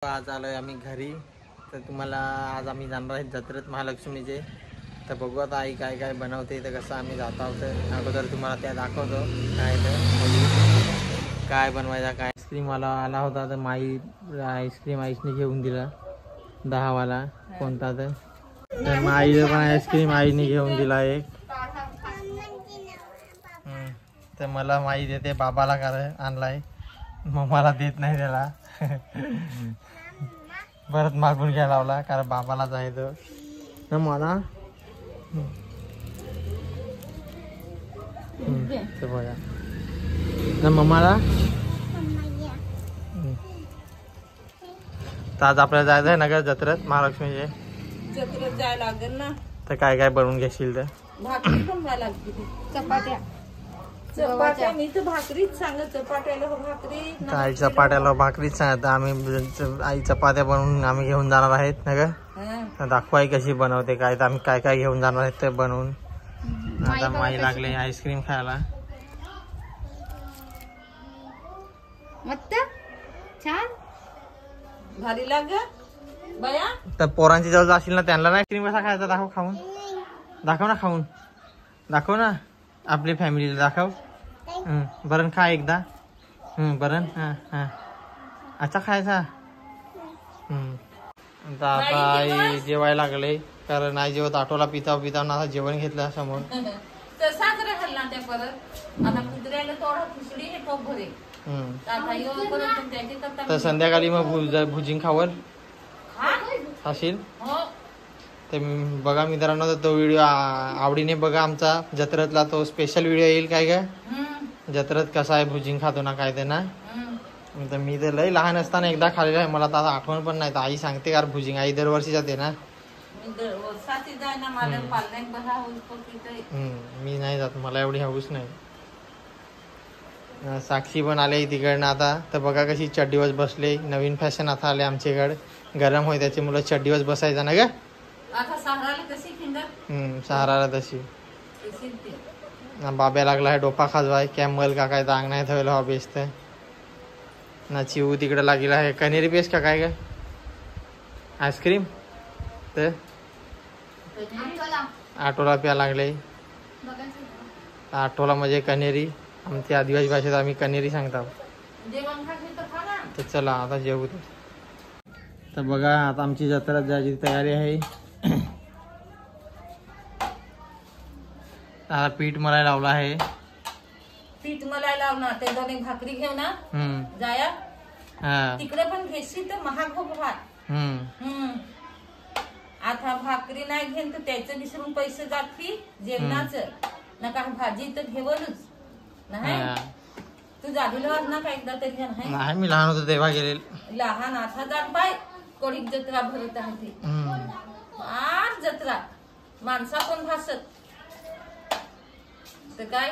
आज आलोय आम्ही घरी. तर तुम्हाला आज आम्ही जाणार आहेत जत्रेत महालक्ष्मीचे. तर बघू आता आई काय काय बनवते. तर कसं आम्ही जात आहोत अगोदर तुम्हाला त्या दाखवतो काय तर काय बनवायचा. काय आईस्क्रीमवाला आला होता तर माई आईस्क्रीम आईसने घेऊन दिला 10 वाला कोणता तर माईला पण आईस्क्रीम आईने घेऊन दिला एक. तर मला माई देते बाबाला कारण आणलाय मग मला देत नाही त्याला. परत मागून घ्यायला लावला कारण बाबालाच आहे तो ना मला. बघा ना मम्माला. तर आज आपल्याला जायचं आहे नगर जत्रेत महालक्ष्मीचे. जत्रेत जायला लागेल ना. तर काय काय बनवून घेशील तर भाकरी पण व्हायला लागते. चपात्या चपात्या मी तर भाकरीच सांगत. चपात्याला भाकरी आई चपात्याला भाकरीच सांगत. आम्ही आई चपात्या बनवून आम्ही घेऊन जाणार आहेत ना ग. दाखवा आई कशी बनवते काय. तर आम्ही काय काय घेऊन जाणार आहेत ते बनवून. आता माई लागले आईस्क्रीम खायला. मस्त छान भारी लाग बया. तर पोरांची जवळ जाशील ना त्यांना ना आईस्क्रीम कसा खायचा दाखव. खाऊन दाखव ना. खाऊन दाखव ना. आपली फॅमिलीला दाखव. बरं खा एकदा. बरं हां हां अच्छा खायचा. आता आई जेवायला लागले कारण आई जेवत आठवला पिता पिता आता जेवण घेतलं समोर. साजरा खाल्ला त्या परत आता कुत्र्याला थोडा खिचडी हे टोप भरे. तर संध्याकाळी मग भुजिंग खावल खाशील. ते बघा मित्रांनो तो व्हिडिओ आवडीने बघा. आमचा जत्रेतला तो स्पेशल व्हिडिओ येईल काय काय जत्रेत कसा आहे भुजिंग खातो ना काय ते ना. तर मी तर लय लहान असताना एकदा खाल्लेलं आहे मला तर आता आठवण पण नाही. तर आई सांगते यार भुजिंग आई दरवर्षी जाते ना. मी नाही जात मला एवढी हौस नाही. साक्षी पण आले तिकडनं आता. तर बघा कशी चड्डीवर बसले. नवीन फॅशन आता आले आमच्याकडे. गरम होय त्याची मुलं चड्डीवर बसायचा ना ग. सहाराला तशी बाब्या लागला आहे डोपा खाजवाय. कॅमल का काय दांग नाही ठेवलं हा बेस्ट ना. चिवू तिकडे लागेल आहे कनेरी बेस्ट का काय ग आईस्क्रीम. तर आठवला प्या लागले. आठवला म्हणजे कनेरी. आमच्या आदिवासी भाषेत आम्ही कनेरी सांगतो. तर चला आता जेवू. तर बघा आता आमची जत्रेत जायची तयारी आहे. आता पीठ मलाई लावला आहे. पीठ मलाई लावणार ते दोन एक भाकरी घेऊ ना जाया. तिकडे पण घेशील तर महाग हो भात. आता भाकरी नाही घेन तर त्याचं विसरून पैसे जातील जेवणाचं नका. भाजी तर घेवलच नाही. तू जागीला ना का एकदा तरी नाही. मी लहान होतो तेव्हा गेले. लहान आता जाण पाय कोळीक जत्रा भरत आहे ती. आज जत्रा माणसा पण भासत तर काय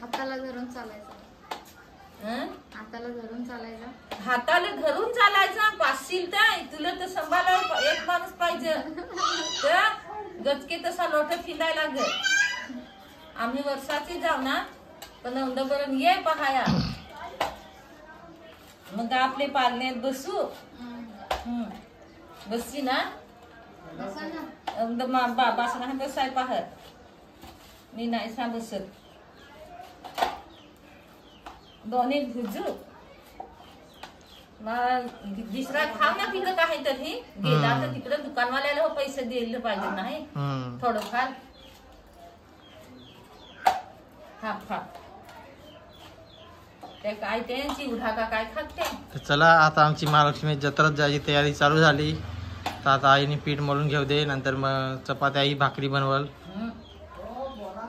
हाताला धरून चालायचं. हाताला धरून चालायचं. हाताला धरून चालायचा. पाचशील काय तुला तर संभाळा एक माणूस पाहिजे. गचके तसा लोट फिरायला लागत. आम्ही वर्षाची जाऊ ना पण नंदबरण ये पहाया. मग आपले पालण्यात बसू. बसची ना बाबा बसाय पाहत मी नाही सा बसत. दोन्ही भुजू दुसरा खाव ना तिकडं काय तरी गेला तर तिकडं दुकानवाल्याला पैसे दिले पाहिजे नाही थोडंफार. ते काय त्यांची उठा का काय खाते. चला आता आमची महालक्ष्मी जत्रेत जायची तयारी चालू झाली. तर आता आईने पीठ मळून घेऊ दे नंतर मग चपात्या आई भाकरी बनवल.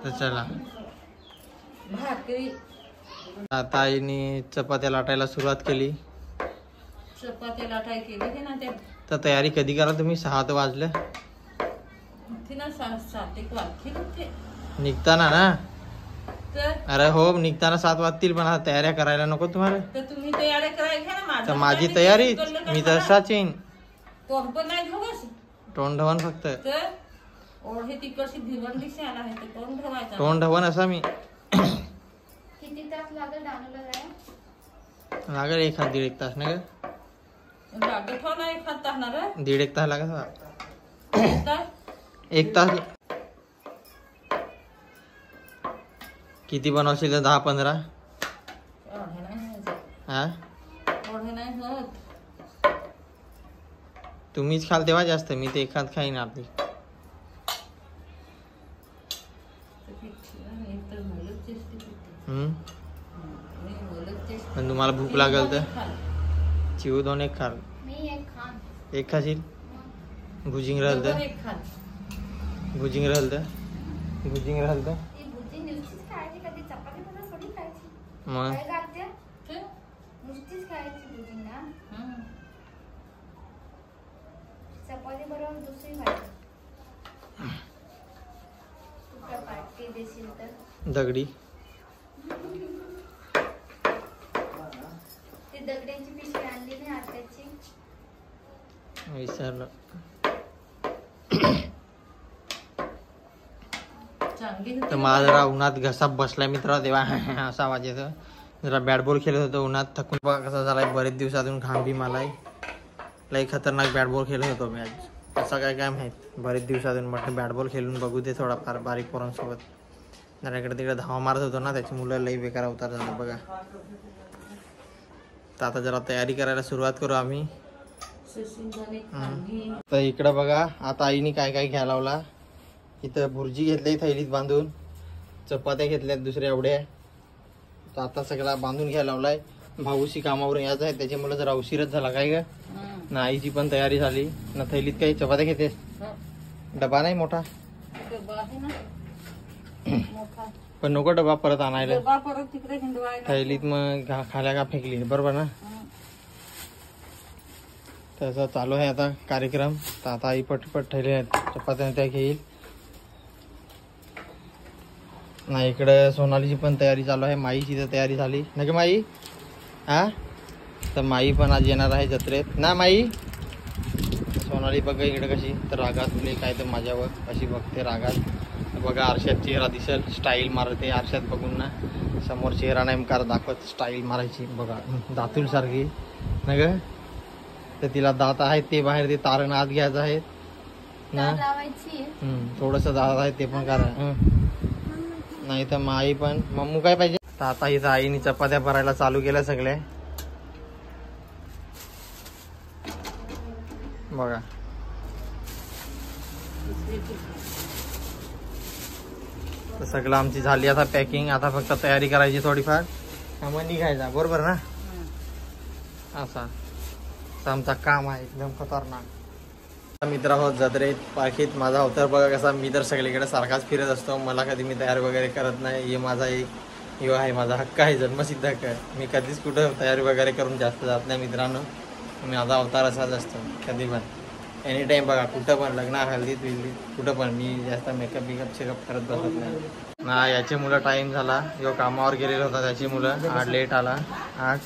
तर चला भाकरी आता आईने चपात्या लाटायला सुरुवात केली. चपात्या लाटाय केली ना. त्या तर तयारी कधी करा तुम्ही 6 वाजले ना 7 वाजते निघताना ना. तर अरे हो निघताना 7 वाजतील पण आता तयाऱ्या करायला नको तुम्हाला. तर तुम्ही तयारी करायला ना. तर माझी तयारी मी तसाच येईन. तोंड पण नाही धुवस तोंड धवन फक्त. तर ओढे तिकडची भिवंडी आला आहे ते तोंड धवायचा. तोंड धवन असा मी. किती तास लागेल डानूला जायला. लागेल 1-1.5 तास ना ग. लागत हो नाही खात टाकणार आहे. 1.5 तास लागत होता. काय? 1 तास. किती बनवशील 10-15? एवढे नाही होत. हा एवढे नाही होत. तुम्हीच खाल तेव्हा जास्त, मी ते एखाद खाईन आपली. ते पिठी आहे, एक तर बोलत चेष्टी पिठी. हम्म. मी बोलत चेष्टी. पण तुम्हाला भूक लागल तर खाल. चिव 2 एक खाल. मी एक खान. 1 खाशील. भुजिंग राहिल दोघं तर एक खाल. भुजिंग राहिल तर भुजिंग राहिल तर ती भुजी नुसतीच खायची, कधी चपाती बरोबर थोडी खायची. मग काय घालते? ते? नुसतीच खायची भुजी ना. हं. चपाती बरोबर दुसरी खायची. तू काय पार्टी देशील तर दगडी. ती दगड्यांची पिशवी आणली नाही आत्याची. विसरलो. चांगली तर होती मला जरा उन्हात घसा बसलाय मित्र तेव्हा असा आवाज येतो. जरा बॅट बॉल खेळत होतो उन्हात, थकून बघा कसा झालाय. बरेच दिवसातून घाम बी मलाय. लई खतरनाक बॅट बॉल खेळत होतो मी आज. असं काय माहित, बरेच दिवसातून म्हटलं बॅट बॉल खेळून बघू दे थोडाफार बारीक पोरांसोबत. जरा इकडे तिकडे धावा मारत होतो ना, त्याची मुलं लई बेकार अवतार झालं बघा. तर आता जरा तयारी करायला सुरुवात करू आम्ही. शेंगदाणे खाल्ली. तर इकडं बघा आता आईने काय काय घ्यायला लावला. इथं भुर्जी घेतली थैलीत बांधून, चपात्या घेतल्यात दुसऱ्या एवढ्या. तर आता सगळा बांधून घ्यायला लावलाय. भाऊशी कामावरून यायचं आहे त्याच्यामुळे जरा उशीरच झाला काय ग. हं. ना आईची पण तयारी झाली ना. थैलीत काही चपात्या घेतेस? हं. डबा नाही मोठा डबा आहे ना मोठा. पण नको डबा परत आणायला. डबा परत तिकडे हिंडवायला. थैलीत मग खाल्या का फेकली बरोबर ना. हं. त्याचा चालू आहे आता कार्यक्रम. तर आता आई पटपट ठेवले चपात्या त्या घेईल. नाही इकडे सोनालीची पण तयारी चालू आहे. माईची तर तयारी झाली ना की माई. हा तर माई पण आज येणार आहे जत्रेत ना माई. सोनाली बघा इकडे कशी तर रागात मुली काय तर माझ्यावर कशी बघते रागात. बघा आरशात चेहरा दिसेल, स्टाईल मारते आरशात बघून ना. समोर चेहरा नाही कार दाखवत, स्टाईल मारायची बघा दातूल सारखी ना ग. तर तिला दात आहेत ते बाहेर ते तारण आत घ्यायचं आहे ना. लावायची. थोडस दात आहे ते पण करा. नाही तर माई पण मम्मू काय पाहिजे. तर आता इथं आईने चपात्या भरायला चालू केल्या सगळ्या बघा. तर सगळं आमची झाली आता पॅकिंग. आता फक्त तयारी करायची थोडीफार, मग निघायचा बरोबर ना. असा आमचा काम आहे एकदम खतरनाक. मित्र आहोत जत्रेत पार्कीत. माझा अवतार बघा कसा. मी तर सगळीकडे सारखाच फिरत असतो. मला कधी मी तयार वगैरे करत नाही. हे माझा एक यो आहे, माझा हक्क आहे, जन्मसिद्ध हक्क आहे. मी कधीच कुठं तयारी वगैरे करून जास्त जात नाही मित्रांनो. माझा अवतार असाच असतो कधी पण एनी टाइम बघा. कुठं पण लग्न हल्दीत विल्दीत कुठं पण मी जास्त मेकअप बिकअप चेकअप करत बसत नाही ना. याचे मुलं टाइम झाला, यो कामावर गेलेला होता त्याची मुलं आज लेट आला आज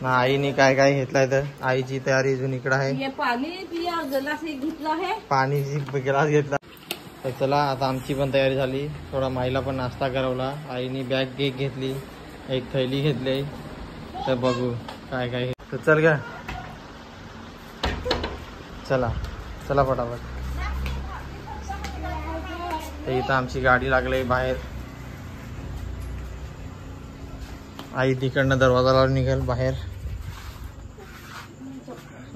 ना. आईने काय काय घेतलंय तर आईची तयारी अजून इकडं आहे. हे पाणी पिया गलास एक घेतला आहे. पाणीची ग्लास घेतला. तर चला आता आमची पण तयारी झाली. थोडा माईला पण नाश्ता करवला. आईने बॅग केक घेतली, एक थैली घेतली. तर बघू काय काय. तर चल का चला चला फटाफट. तर इथं आमची गाडी लागली बाहेर. आई तिकडनं दरवाजा लावून निघेल बाहेर.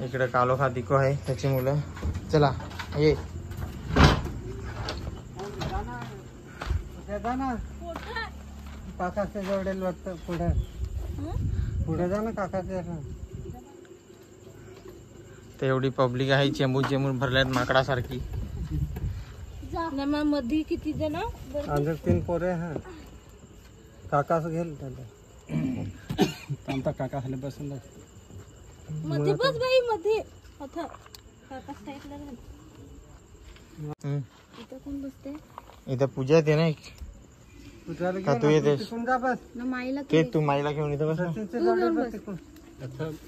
इकडे कालोखा दिको आहे त्याची मुलं. चला ये काकाचे जवळ वाटतं. पुढे पुढे जा ना काकाचे. तर एवढी पब्लिक आहे, चेंबूर चेंबूर भरल्यात माकडासारखी. मध्ये किती जण. अंदर 3 पोरे हा. काकाच घेल त्याला. आमचा काका खाली बसून मध्ये बस बाई मध्ये. आता काका साईडला घाल. इथं कोण बसते. इथं पूजा येते ना एक. का तू येतेस जा बस. ना माईला ते तू माईला घेऊन इथं बस ना.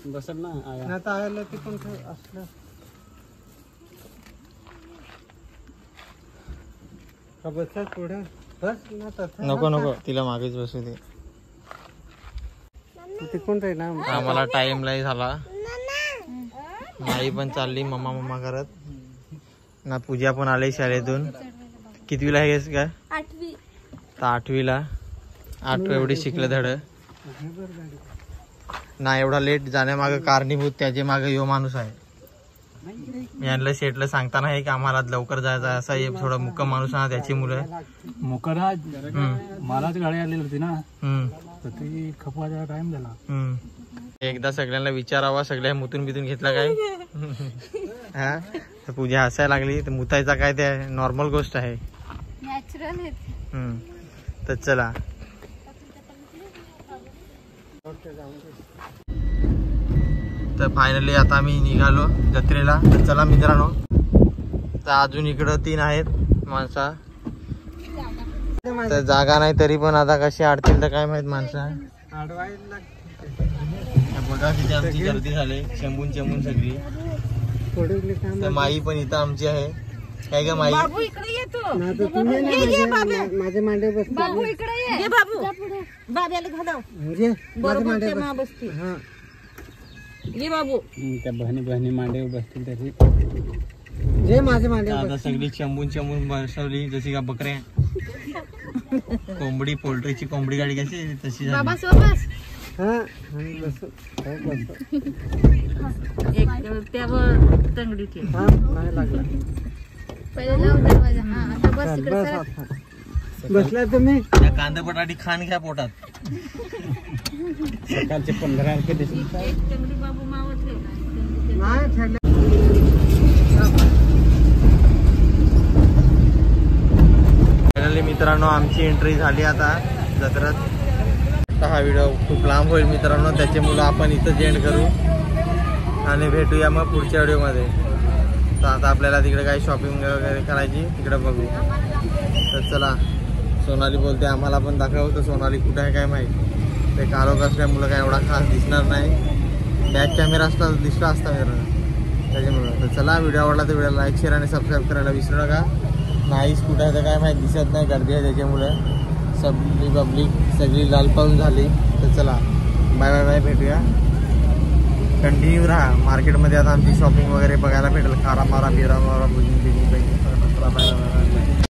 बसल ना आता आयला तिकडून असलं का बसत पुढे बस ना. नको नको तिला मागेच बसू दे. ते कोण रे ना आम्हाला टाइमलाही झाला. आई पण चालली मम्मा करत ना. पूजा पण आली शाळेतून. कितवीला आहे काय? 8वी. तर 8वीला. 8 एवढी शिकलं धड ना. एवढा लेट जाण्यामागं कारणीभूत त्याचे मागे यो माणूस आहे. यांना शेटला सांगताना आहे की आम्हाला लवकर जायचं असं. हे थोडा मुक्का माणूस आहे त्याची मुलं. मोकरा मलाच गाडी आलेली होती ना, तर ती खपवायचा टाइम झाला. एकदा सगळ्यांना विचारावा, सगळ्या मुतून बितून घेतला काय. हा तर पूजा हसायला लागली. तर मुतायचा काय ते नॉर्मल गोष्ट आहे. नॅचरल आहे. तर चला. तर फायनली आता आम्ही निघालो जत्रेला. तर चला मित्रांनो, तर अजून इकडं 3 आहेत माणसा. तर जागा नाही तरी पण आता कशी अडतील तर काय माहित माणसा. बघा किती आमची गर्दी झाली. चेंबून सगळी. तर माई पण इथं आमची आहे. काय का माई? बाबू इकडे येतो. माझे मांडे बस. बाबू इकडे ये. बाबू बाब्याला घालव. बरोबर ते मा बसते. ये बाबू. त्या बहिणी मांडे बसतील त्याची. जे माझे मांडे आता सगळी चेंबून बसवली जशी का बकऱ्या. कोंबडी, पोल्ट्रीची कोंबडी गाडी कशी तशी झाली. एक त्यावर तंगडी ठेव. पहिले लाव दरवाजा. हा आता बस इकडे सर. बसला तुम्ही. कांदा बटाटी खान घ्या पोटात. सकाळचे 15 रुपये देशील. एक तंगडी बाबू मावं ठेवला. फायनली मित्रांनो आमची एंट्री झाली आता जत्रेत. हा व्हिडिओ खूप लांब होईल मित्रांनो, त्याच्यामुळे आपण इथं एंड करू आणि भेटूया मग पुढच्या व्हिडिओमध्ये. तर आता आपल्याला तिकडे काही शॉपिंग वगैरे करायची, तिकडे बघू. तर चला. सोनाली बोलते आम्हाला पण दाखव. तर सोनाली कुठे आहे काय माहीत. ते कारोग असल्यामुळं काय एवढा खास दिसणार नाही. बॅक कॅमेरा असता दिसला असता मित्रांनो त्याच्यामुळं. तर चला, व्हिडिओ आवडला तर व्हिडिओ लाईक शेअर आणि सबस्क्राईब करायला विसरू नका. नाहीच कुठं आहे तर काय माहीत दिसत नाही, गर्दी आहे त्याच्यामुळं. सगळी पब्लिक सगळी लालपाऊन झाली. तर चला बाय भेटूया. कंटिन्यू राहा मार्केटमध्ये. आता आमची शॉपिंग वगैरे बघायला भेटेल. खारा मारा बिरा मारा बुजिंग बिजिंग बाय बाय.